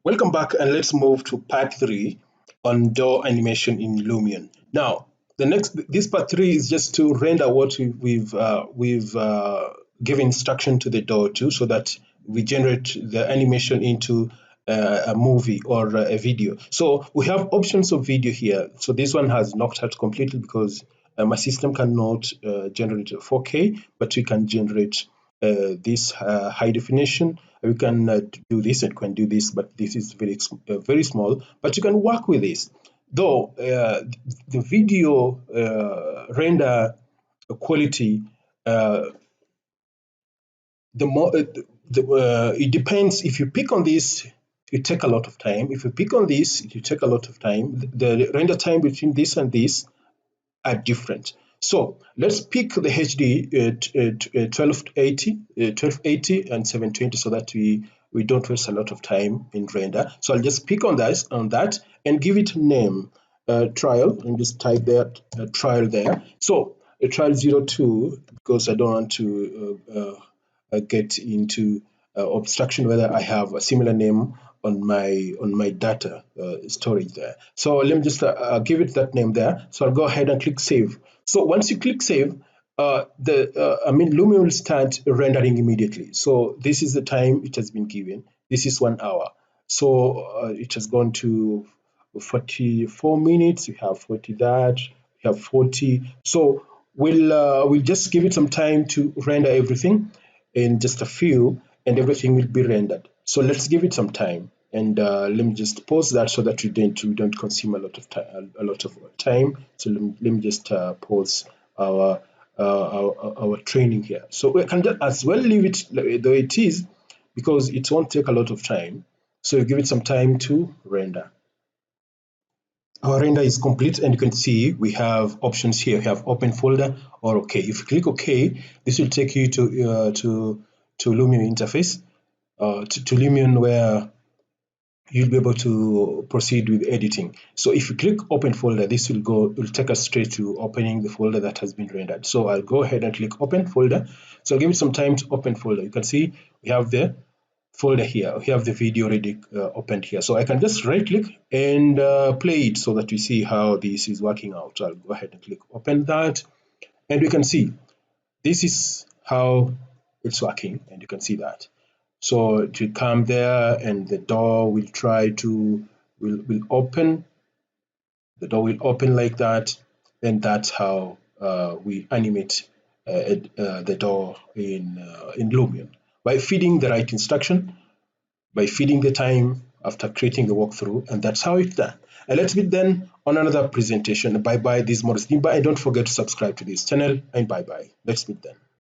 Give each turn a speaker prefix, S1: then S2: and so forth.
S1: Welcome back, and let's move to part 3 on door animation in Lumion. Now, this part 3 is just to render what we've given instruction to the door to, so that we generate the animation into a movie or a video. So we have options of video here. So this one has knocked out completely because my system cannot generate 4K, but we can generate this high definition. We can do this and can do this, but this is very small. But you can work with this. Though the video render quality, the more it depends. If you pick on this, it take a lot of time. If you pick on this, it will take a lot of time. The render time between this and this are different. So let's pick the HD 1280 and 720 so that we don't waste a lot of time in render. So I'll just pick on that and give it a name, trial, and just type that trial there. So a trial 02, because I don't want to get into obstruction whether I have a similar name on my data storage there. So let me just give it that name there. So I'll go ahead and click save. So once you click save, Lumion will start rendering immediately. So this is the time it has been given. This is 1 hour. So it has gone to 44 minutes. We have 40 that. We have 40. So we'll just give it some time to render everything in just a few, and everything will be rendered. So let's give it some time, and let me just pause that so that we don't consume a lot of time. So let me just pause our training here. So we can as well leave it the way it is, because it won't take a lot of time. So you give it some time to render. Our render is complete, and you can see we have options here. We have open folder or OK. If you click OK, this will take you to Lumion interface, to Lumion, where you'll be able to proceed with editing. So if you click open folder, this will take us straight to opening the folder that has been rendered. So I'll go ahead and click open folder. So I'll give it some time to open folder. You can see we have the folder here. We have the video already opened here. So I can just right click and play it so that we see how this is working out. So I'll go ahead and click open that, and we can see this is how it's working, and you can see that. So it will come there, and the door will will open. The door will open like that, and that's how we animate the door in Lumion, by feeding the right instruction, by feeding the time after creating the walkthrough, and that's how it's done. And let's meet then on another presentation. Bye bye. This is Maurice Nimba, and don't forget to subscribe to this channel, and bye bye. Let's meet then.